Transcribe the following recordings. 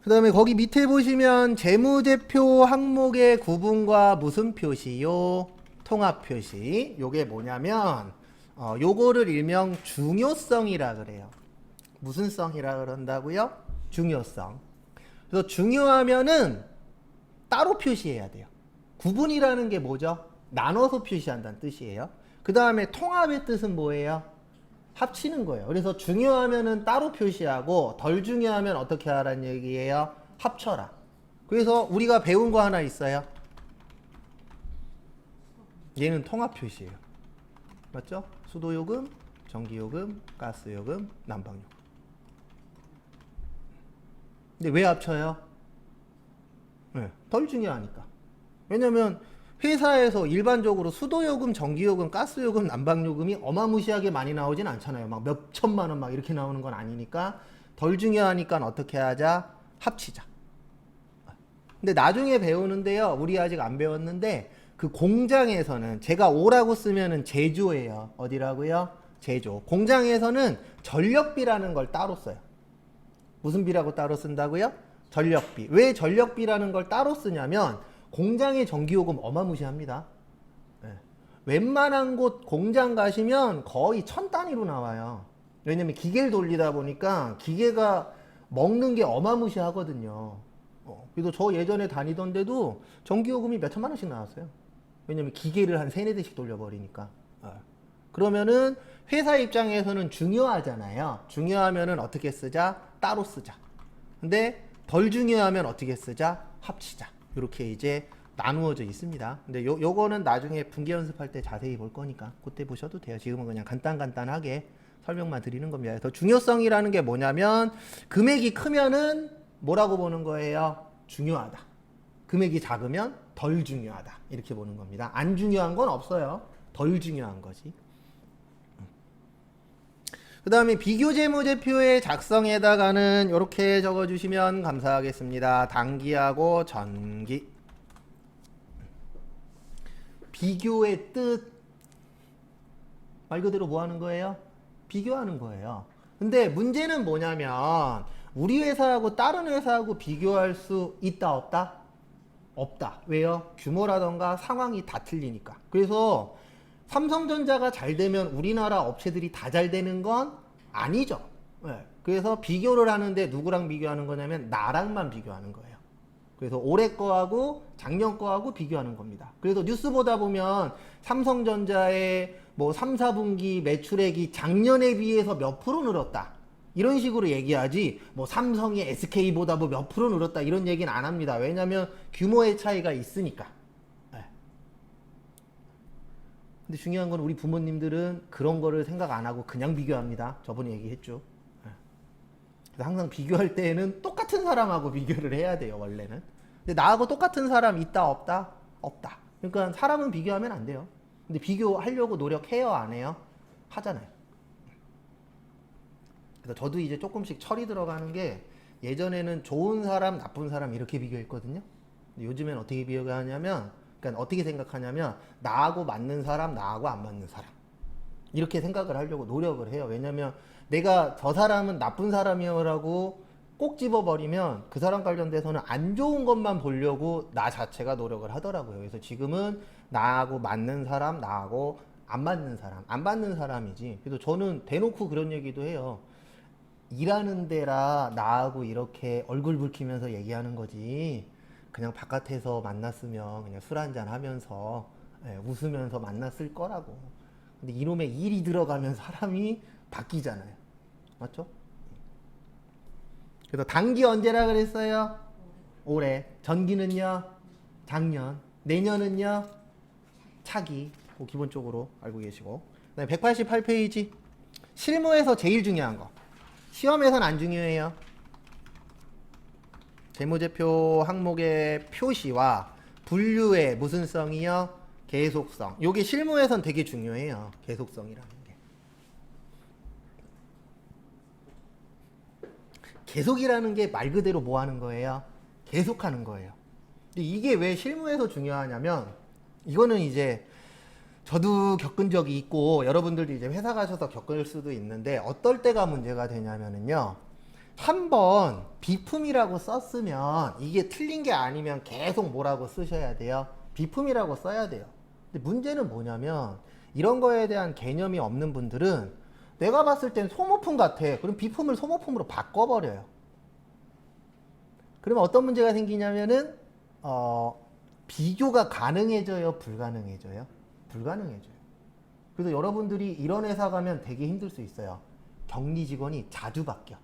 그 다음에 거기 밑에 보시면 재무제표 항목의 구분과 무슨 표시요? 통합 표시. 요게 뭐냐면 요거를 일명 중요성이라 그래요. 무슨 성이라 그런다고요? 중요성. 그래서 중요하면은 따로 표시해야 돼요. 구분이라는 게 뭐죠? 나눠서 표시한다는 뜻이에요. 그 다음에 통합의 뜻은 뭐예요? 합치는 거예요. 그래서 중요하면은 따로 표시하고 덜 중요하면 어떻게 하라는 얘기예요? 합쳐라. 그래서 우리가 배운 거 하나 있어요. 얘는 통합 표시예요. 맞죠? 수도요금, 전기요금, 가스요금, 난방요금. 근데 왜 합쳐요? 네, 덜 중요하니까. 왜냐면 회사에서 일반적으로 수도요금, 전기요금, 가스요금, 난방요금이 어마무시하게 많이 나오진 않잖아요. 막 몇 천만 원 막 이렇게 나오는 건 아니니까 덜 중요하니까 어떻게 하자? 합치자. 근데 나중에 배우는데요. 우리 아직 안 배웠는데 그 공장에서는 제가 오라고 쓰면은 제조예요. 어디라고요? 제조. 공장에서는 전력비라는 걸 따로 써요. 무슨 비라고 따로 쓴다고요? 전력비. 왜 전력비라는 걸 따로 쓰냐면 공장의 전기요금 어마무시합니다. 네. 웬만한 곳 공장 가시면 거의 천 단위로 나와요. 왜냐면 기계를 돌리다 보니까 기계가 먹는 게 어마무시하거든요. 그래서 저 예전에 다니던 데도 전기요금이 몇 천만 원씩 나왔어요. 왜냐면 기계를 한 세네 대씩 돌려버리니까. 그러면은 회사 입장에서는 중요하잖아요. 중요하면은 어떻게 쓰자? 따로 쓰자. 근데 덜 중요하면 어떻게 쓰자? 합치자. 이렇게 이제 나누어져 있습니다. 근데 요거는 나중에 분기 연습할 때 자세히 볼 거니까 그때 보셔도 돼요. 지금은 그냥 간단하게 설명만 드리는 겁니다. 더 중요성이라는 게 뭐냐면 금액이 크면은 뭐라고 보는 거예요? 중요하다. 금액이 작으면 덜 중요하다. 이렇게 보는 겁니다. 안 중요한 건 없어요. 덜 중요한 거지. 그 다음에 비교재무제표의 작성에다가는 이렇게 적어주시면 감사하겠습니다. 단기하고 전기. 비교의 뜻. 말 그대로 뭐 하는 거예요? 비교하는 거예요. 근데 문제는 뭐냐면 우리 회사하고 다른 회사하고 비교할 수 있다 없다? 없다. 왜요? 규모라던가 상황이 다 틀리니까. 그래서 삼성전자가 잘 되면 우리나라 업체들이 다 잘 되는 건 아니죠. 네. 그래서 비교를 하는데 누구랑 비교하는 거냐면 나랑만 비교하는 거예요. 그래서 올해 거하고 작년 거하고 비교하는 겁니다. 그래서 뉴스 보다 보면 삼성전자의 뭐 3, 4분기 매출액이 작년에 비해서 몇 프로 늘었다. 이런 식으로 얘기하지 뭐 삼성이 SK보다 뭐 몇 프로 늘었다 이런 얘기는 안 합니다. 왜냐면 규모의 차이가 있으니까. 네. 근데 중요한 건 우리 부모님들은 그런 거를 생각 안 하고 그냥 비교합니다. 저번에 얘기했죠. 네. 그래서 항상 비교할 때에는 똑같은 사람하고 비교를 해야 돼요. 원래는. 근데 나하고 똑같은 사람 있다 없다? 없다. 그러니까 사람은 비교하면 안 돼요. 근데 비교하려고 노력해요 안 해요? 하잖아요. 그래서 저도 이제 조금씩 철이 들어가는 게 예전에는 좋은 사람, 나쁜 사람 이렇게 비교했거든요. 근데 요즘엔 어떻게 비교하냐면, 그러니까 어떻게 생각하냐면 나하고 맞는 사람, 나하고 안 맞는 사람 이렇게 생각을 하려고 노력을 해요. 왜냐면 내가 저 사람은 나쁜 사람이라고 꼭 집어버리면 그 사람 관련돼서는 안 좋은 것만 보려고 나 자체가 노력을 하더라고요. 그래서 지금은 나하고 맞는 사람, 나하고 안 맞는 사람, 안 맞는 사람이지. 그래서 저는 대놓고 그런 얘기도 해요. 일하는 데라 나하고 이렇게 얼굴 붉히면서 얘기하는 거지. 그냥 바깥에서 만났으면 그냥 술 한잔 하면서 웃으면서 만났을 거라고. 근데 이놈의 일이 들어가면 사람이 바뀌잖아요. 맞죠? 그래서 단기 언제라 그랬어요? 올해. 전기는요? 작년. 내년은요? 차기. 기본적으로 알고 계시고. 그다음에 188페이지. 실무에서 제일 중요한 거. 시험에선 안 중요해요. 재무제표 항목의 표시와 분류의 무슨 성이요? 계속성. 요게 실무에선 되게 중요해요. 계속성이라는 게. 계속이라는 게 말 그대로 뭐 하는 거예요? 계속하는 거예요. 근데 이게 왜 실무에서 중요하냐면 이거는 이제 저도 겪은 적이 있고 여러분들도 이제 회사 가셔서 겪을 수도 있는데 어떨 때가 문제가 되냐면은요. 한번 비품이라고 썼으면 이게 틀린 게 아니면 계속 뭐라고 쓰셔야 돼요? 비품이라고 써야 돼요. 근데 문제는 뭐냐면 이런 거에 대한 개념이 없는 분들은 내가 봤을 땐 소모품 같아. 그럼 비품을 소모품으로 바꿔버려요. 그러면 어떤 문제가 생기냐면은 비교가 가능해져요? 불가능해져요? 불가능해져요. 그래서 여러분들이 이런 회사 가면 되게 힘들 수 있어요. 격리 직원이 자주 바뀌어.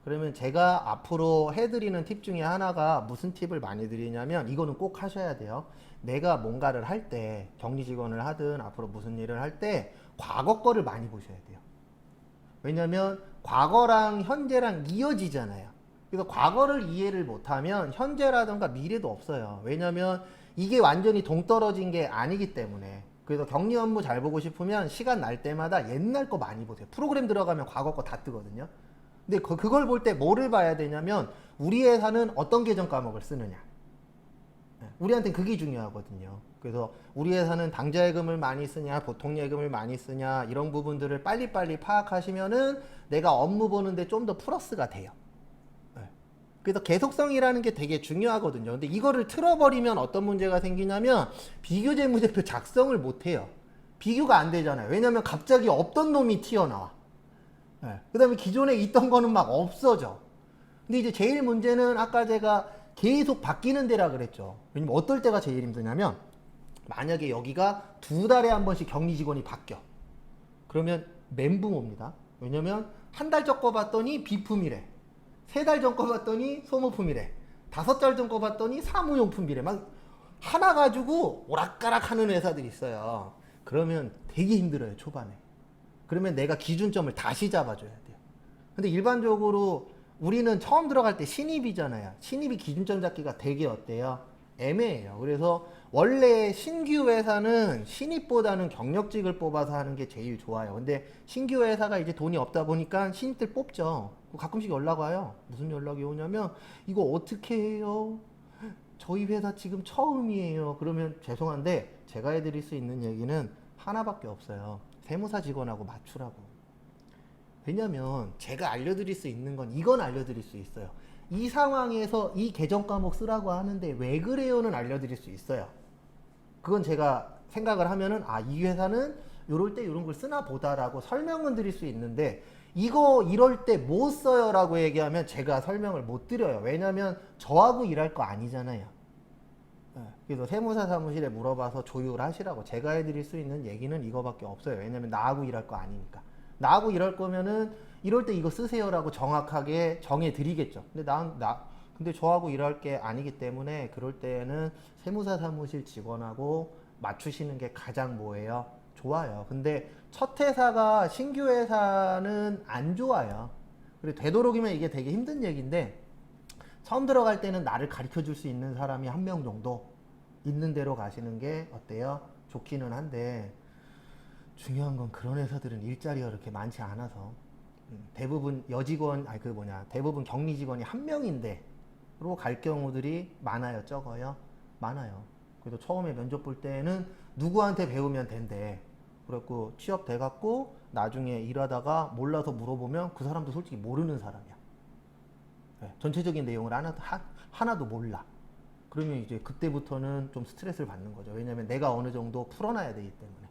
그러면 제가 앞으로 해드리는 팁 중에 하나가 무슨 팁을 많이 드리냐면 이거는 꼭 하셔야 돼요. 내가 뭔가를 할 때 격리 직원을 하든 앞으로 무슨 일을 할 때 과거 거를 많이 보셔야 돼요. 왜냐면 과거랑 현재랑 이어지잖아요. 그래서 과거를 이해를 못하면 현재라든가 미래도 없어요. 왜냐면 이게 완전히 동떨어진 게 아니기 때문에. 그래서 격리 업무 잘 보고 싶으면 시간 날 때마다 옛날 거 많이 보세요. 프로그램 들어가면 과거 거 다 뜨거든요. 근데 그걸 볼 때 뭐를 봐야 되냐면 우리 회사는 어떤 계정 과목을 쓰느냐. 우리한테는 그게 중요하거든요. 그래서 우리 회사는 당좌예금을 많이 쓰냐 보통예금을 많이 쓰냐 이런 부분들을 빨리빨리 파악하시면은 내가 업무 보는데 좀 더 플러스가 돼요. 그래서 계속성이라는 게 되게 중요하거든요. 근데 이거를 틀어버리면 어떤 문제가 생기냐면 비교재무제표 작성을 못해요. 비교가 안 되잖아요. 왜냐면 갑자기 없던 놈이 튀어나와. 그 다음에 기존에 있던 거는 막 없어져. 근데 이제 제일 문제는 아까 제가 계속 바뀌는 데라 그랬죠. 왜냐면 어떨 때가 제일 힘드냐면 만약에 여기가 2달에 한 번씩 격리 직원이 바뀌어. 그러면 멘붕 옵니다. 왜냐면 한 달 전 거 봤더니 비품이래. 3달 전 거 봤더니 소모품이래. 5달 전 거 봤더니 사무용품이래. 막 하나 가지고 오락가락 하는 회사들이 있어요. 그러면 되게 힘들어요, 초반에. 그러면 내가 기준점을 다시 잡아줘야 돼요. 근데 일반적으로 우리는 처음 들어갈 때 신입이잖아요. 신입이 기준점 잡기가 되게 어때요? 애매해요. 그래서 원래 신규 회사는 신입보다는 경력직을 뽑아서 하는 게 제일 좋아요. 근데 신규 회사가 이제 돈이 없다 보니까 신입들 뽑죠. 가끔씩 연락 와요. 무슨 연락이 오냐면 이거 어떻게 해요? 저희 회사 지금 처음이에요. 그러면 죄송한데 제가 해드릴 수 있는 얘기는 하나밖에 없어요. 세무사 직원하고 맞추라고. 왜냐면 제가 알려드릴 수 있는 건 이건 알려드릴 수 있어요. 이 상황에서 이 계정 과목 쓰라고 하는데 왜 그래요는 알려드릴 수 있어요. 그건 제가 생각을 하면은 이 회사는 요럴 때 이런 걸 쓰나 보다라고 설명은 드릴 수 있는데 이거 이럴 때 못 써요 라고 얘기하면 제가 설명을 못 드려요. 왜냐면 저하고 일할 거 아니잖아요. 그래서 세무사 사무실에 물어봐서 조율하시라고. 제가 해드릴 수 있는 얘기는 이거밖에 없어요. 왜냐면 나하고 일할 거 아니니까. 나하고 일할 거면은 이럴 때 이거 쓰세요라고 정확하게 정해드리겠죠. 근데 저하고 일할 게 아니기 때문에 그럴 때는 세무사 사무실 직원하고 맞추시는 게 가장 뭐예요? 좋아요. 근데 첫 회사가 신규 회사는 안 좋아요. 그리고 되도록이면 이게 되게 힘든 얘기인데 처음 들어갈 때는 나를 가르쳐 줄 수 있는 사람이 한 명 정도 있는 대로 가시는 게 어때요? 좋기는 한데 중요한 건 그런 회사들은 일자리가 그렇게 많지 않아서 대부분 대부분 격리 직원이 한 명인데로 갈 경우들이 많아요, 적어요? 많아요. 그래서 처음에 면접 볼 때는 누구한테 배우면 된대. 그래갖고 취업 돼갖고 나중에 일하다가 몰라서 물어보면 그 사람도 솔직히 모르는 사람이야. 전체적인 내용을 하나도 몰라. 그러면 이제 그때부터는 좀 스트레스를 받는 거죠. 왜냐면 내가 어느 정도 풀어놔야 되기 때문에.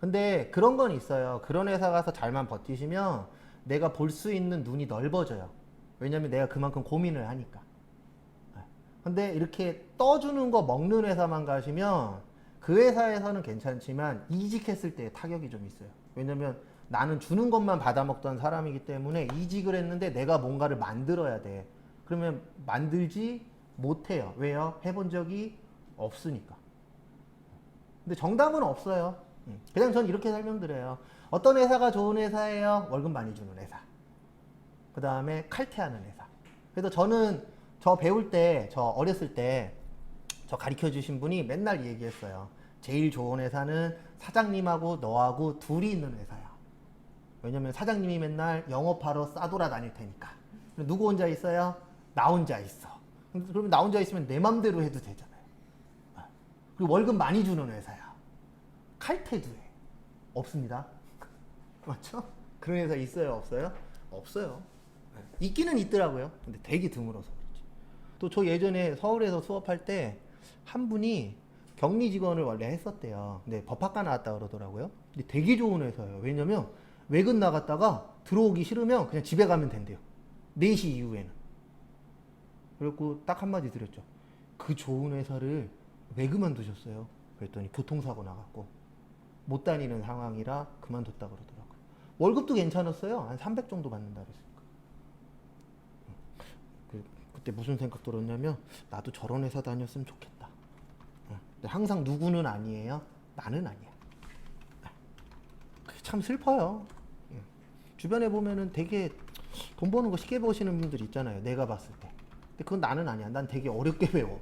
근데 그런 건 있어요. 그런 회사 가서 잘만 버티시면 내가 볼 수 있는 눈이 넓어져요. 왜냐면 내가 그만큼 고민을 하니까. 근데 이렇게 떠주는 거 먹는 회사만 가시면 그 회사에서는 괜찮지만 이직했을 때 타격이 좀 있어요. 왜냐면 나는 주는 것만 받아먹던 사람이기 때문에 이직을 했는데 내가 뭔가를 만들어야 돼. 그러면 만들지 못해요. 왜요? 해본 적이 없으니까. 근데 정답은 없어요. 그냥 전 이렇게 설명드려요. 어떤 회사가 좋은 회사예요? 월급 많이 주는 회사. 그 다음에 칼퇴하는 회사. 그래서 저는 저 배울 때, 저 어렸을 때 저 가르쳐 주신 분이 맨날 얘기했어요. 제일 좋은 회사는 사장님하고 너하고 둘이 있는 회사야. 왜냐면 사장님이 맨날 영업하러 싸돌아 다닐 테니까. 누구 혼자 있어요? 나 혼자 있어. 그러면 나 혼자 있으면 내 맘대로 해도 되잖아요. 그리고 월급 많이 주는 회사야. 칼퇴도 해. 없습니다. 맞죠? 그런 회사 있어요? 없어요? 없어요. 있기는 있더라고요. 근데 되게 드물어서 그렇지. 또 저 예전에 서울에서 수업할 때 한 분이 격리 직원을 원래 했었대요. 근데 법학과 나왔다 그러더라고요. 근데 되게 좋은 회사예요. 왜냐면 외근 나갔다가 들어오기 싫으면 그냥 집에 가면 된대요. 4시 이후에는. 그리고 딱 한마디 드렸죠. 그 좋은 회사를 왜 그만두셨어요? 그랬더니 교통사고 나갔고 못 다니는 상황이라 그만뒀다 그러더라고요. 월급도 괜찮았어요. 한 300 정도 받는다 그랬으니까. 그때 무슨 생각 들었냐면 나도 저런 회사 다녔으면 좋겠다. 근데 항상 누구는 아니에요. 나는 아니야. 그게 참 슬퍼요. 주변에 보면은 되게 돈 버는 거 쉽게 버시는 분들 있잖아요. 내가 봤을 때. 근데 그건 나는 아니야. 난 되게 어렵게 배워.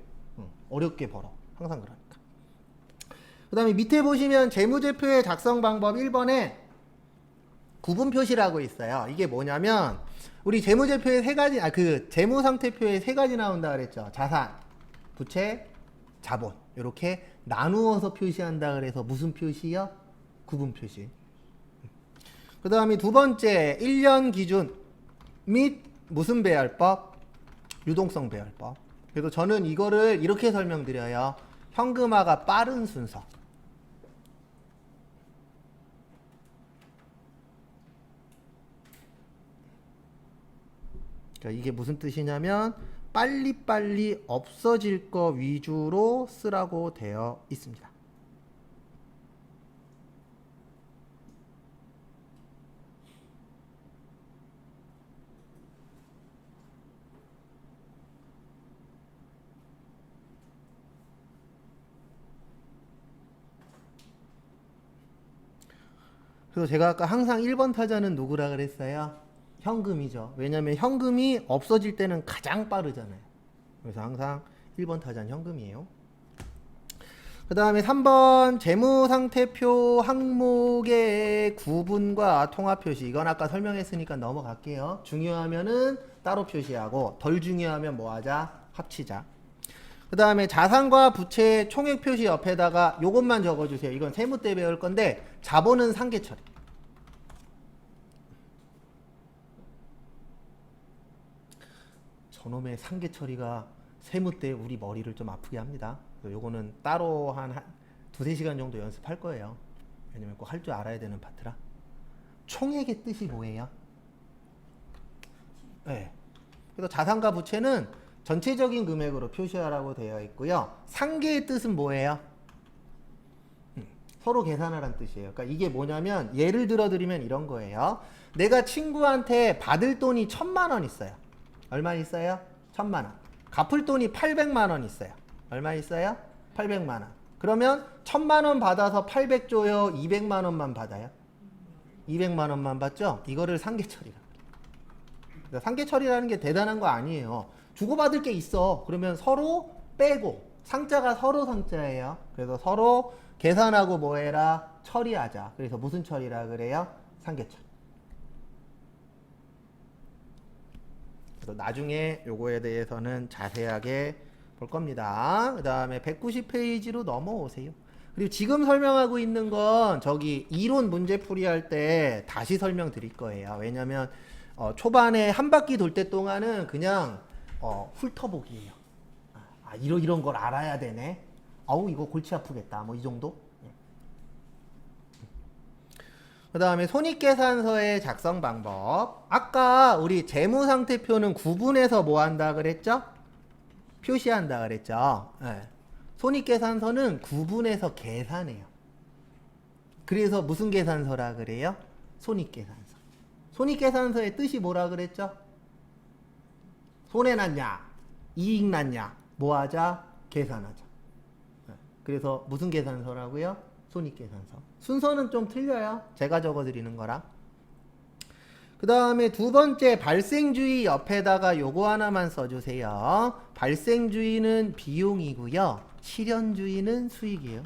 어렵게 벌어. 항상 그러니까. 그 다음에 밑에 보시면 재무제표의 작성 방법 1번에 구분 표시라고 있어요. 이게 뭐냐면 우리 재무제표에 세 가지, 그 재무상태표에 세 가지 나온다 그랬죠. 자산, 부채, 자본. 이렇게 나누어서 표시한다 그래서 무슨 표시요? 구분 표시. 그 다음에 두 번째 1년 기준 및 무슨 배열법? 유동성 배열법. 그래서 저는 이거를 이렇게 설명드려요. 현금화가 빠른 순서. 그러니까 이게 무슨 뜻이냐면 빨리빨리 없어질 거 위주로 쓰라고 되어 있습니다. 그래서 제가 아까 항상 1번 타자는 누구라 그랬어요? 현금이죠. 왜냐면 현금이 없어질 때는 가장 빠르잖아요. 그래서 항상 1번 타자는 현금이에요. 그 다음에 3번 재무상태표 항목의 구분과 통합표시. 이건 아까 설명했으니까 넘어갈게요. 중요하면은 따로 표시하고 덜 중요하면 뭐 하자? 합치자. 그 다음에 자산과 부채 총액 표시 옆에다가 요것만 적어주세요. 이건 세무 때 배울 건데 자본은 상계 처리. 저놈의 상계 처리가 세무 때 우리 머리를 좀 아프게 합니다. 요거는 따로 한 두세 시간 정도 연습할 거예요. 왜냐면 꼭 할 줄 알아야 되는 파트라. 총액의 뜻이 뭐예요? 네. 그래서 자산과 부채는 전체적인 금액으로 표시하라고 되어 있고요. 상계의 뜻은 뭐예요? 서로 계산하라는 뜻이에요. 그러니까 이게 뭐냐면 예를 들어 드리면 이런 거예요. 내가 친구한테 받을 돈이 1,000만 원 있어요. 얼마 있어요? 1,000만 원. 갚을 돈이 800만 원 있어요. 얼마 있어요? 800만 원. 그러면 1,000만 원 받아서 800 줘요? 200만 원만 받아요? 200만 원만 받죠? 이거를 상계처리라. 그러니까 상계처리라는 게 대단한 거 아니에요. 주고받을 게 있어. 그러면 서로 빼고 상자가 서로 상자예요. 그래서 서로 계산하고 뭐 해라? 처리하자. 그래서 무슨 처리라 그래요? 상계처리. 그래서 나중에 요거에 대해서는 자세하게 볼 겁니다. 그 다음에 190페이지로 넘어오세요. 그리고 지금 설명하고 있는 건 저기 이론 문제 풀이할 때 다시 설명드릴 거예요. 왜냐면 초반에 한 바퀴 돌 때 동안은 그냥 훑어보기예요. 이런 걸 알아야 되네. 아우 이거 골치 아프겠다. 뭐 이 정도. 그 다음에 손익계산서의 작성 방법. 아까 우리 재무상태표는 구분해서 뭐 한다 그랬죠? 표시한다 그랬죠. 네. 손익계산서는 구분해서 계산해요. 그래서 무슨 계산서라 그래요? 손익계산서. 손익계산서의 뜻이 뭐라 그랬죠? 손해 났냐? 이익 났냐? 뭐 하자? 계산하자. 네. 그래서 무슨 계산서라고요? 손익계산서. 순서는 좀 틀려요. 제가 적어드리는 거랑. 그 다음에 두 번째 발생주의 옆에다가 요거 하나만 써주세요. 발생주의는 비용이고요. 실현주의는 수익이에요.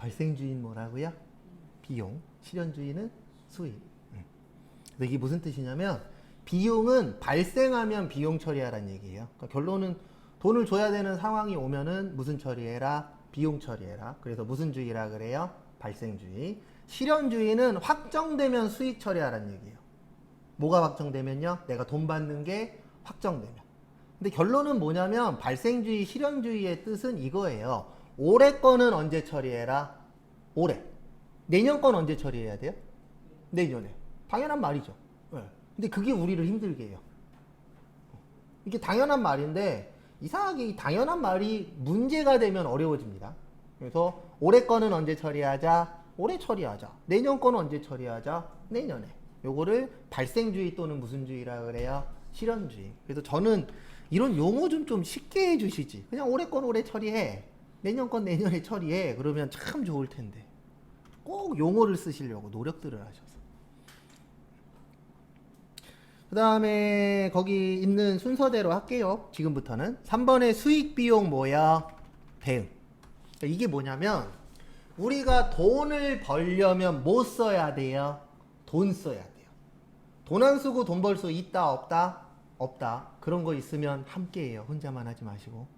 발생주의는 뭐라고요? 비용. 실현주의는 수익. 근데 이게 무슨 뜻이냐면 비용은 발생하면 비용 처리하라는 얘기예요. 그러니까 결론은 돈을 줘야 되는 상황이 오면은 무슨 처리해라? 비용 처리해라. 그래서 무슨 주의라 그래요? 발생주의. 실현주의는 확정되면 수익 처리하라는 얘기예요. 뭐가 확정되면요? 내가 돈 받는 게 확정되면. 근데 결론은 뭐냐면 발생주의, 실현주의의 뜻은 이거예요. 올해 거는 언제 처리해라? 올해. 내년 건 언제 처리해야 돼요? 내년에. 당연한 말이죠. 네. 근데 그게 우리를 힘들게 해요. 이게 당연한 말인데 이상하게 이 당연한 말이 문제가 되면 어려워집니다. 그래서 올해 거는 언제 처리하자? 올해 처리하자. 내년 거는 언제 처리하자? 내년에. 요거를 발생주의 또는 무슨 주의라 그래요? 실현주의. 그래서 저는 이런 용어 좀 쉽게 해주시지. 그냥 올해 건 올해 처리해. 내년 건 내년에 처리해. 그러면 참 좋을 텐데. 꼭 용어를 쓰시려고 노력들을 하셔서. 그 다음에 거기 있는 순서대로 할게요. 지금부터는 3번의 수익비용 뭐야? 대응. 그러니까 이게 뭐냐면 우리가 돈을 벌려면 뭐 써야 돼요? 돈 써야 돼요. 돈 안 쓰고 돈 벌 수 있다 없다? 없다. 그런 거 있으면 함께 해요. 혼자만 하지 마시고.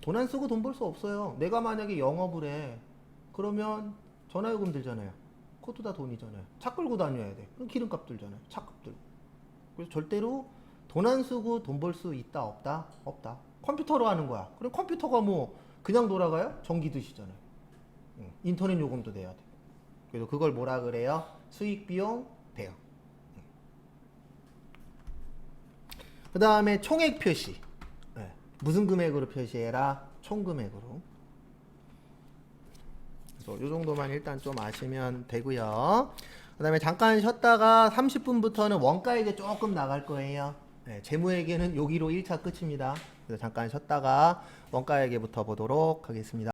돈 안 쓰고 돈 벌 수 없어요. 내가 만약에 영업을 해. 그러면 전화요금 들잖아요. 그것도 다 돈이잖아요. 차 끌고 다녀야 돼. 그럼 기름값 들잖아요. 차값 들고. 그래서 절대로 돈 안 쓰고 돈 벌 수 있다 없다? 없다. 컴퓨터로 하는 거야. 그럼 컴퓨터가 뭐 그냥 돌아가요? 전기 드시잖아요. 인터넷 요금도 내야 돼. 그래서 그걸 뭐라 그래요? 수익비용 대응. 그 다음에 총액 표시. 네. 무슨 금액으로 표시해라? 총금액으로. 그래서 이 정도만 일단 좀 아시면 되고요. 그 다음에 잠깐 쉬었다가 30분부터는 원가에게 조금 나갈 거예요. 네, 재무회계는 여기로 1차 끝입니다. 그래서 잠깐 쉬었다가 원가회계부터 보도록 하겠습니다.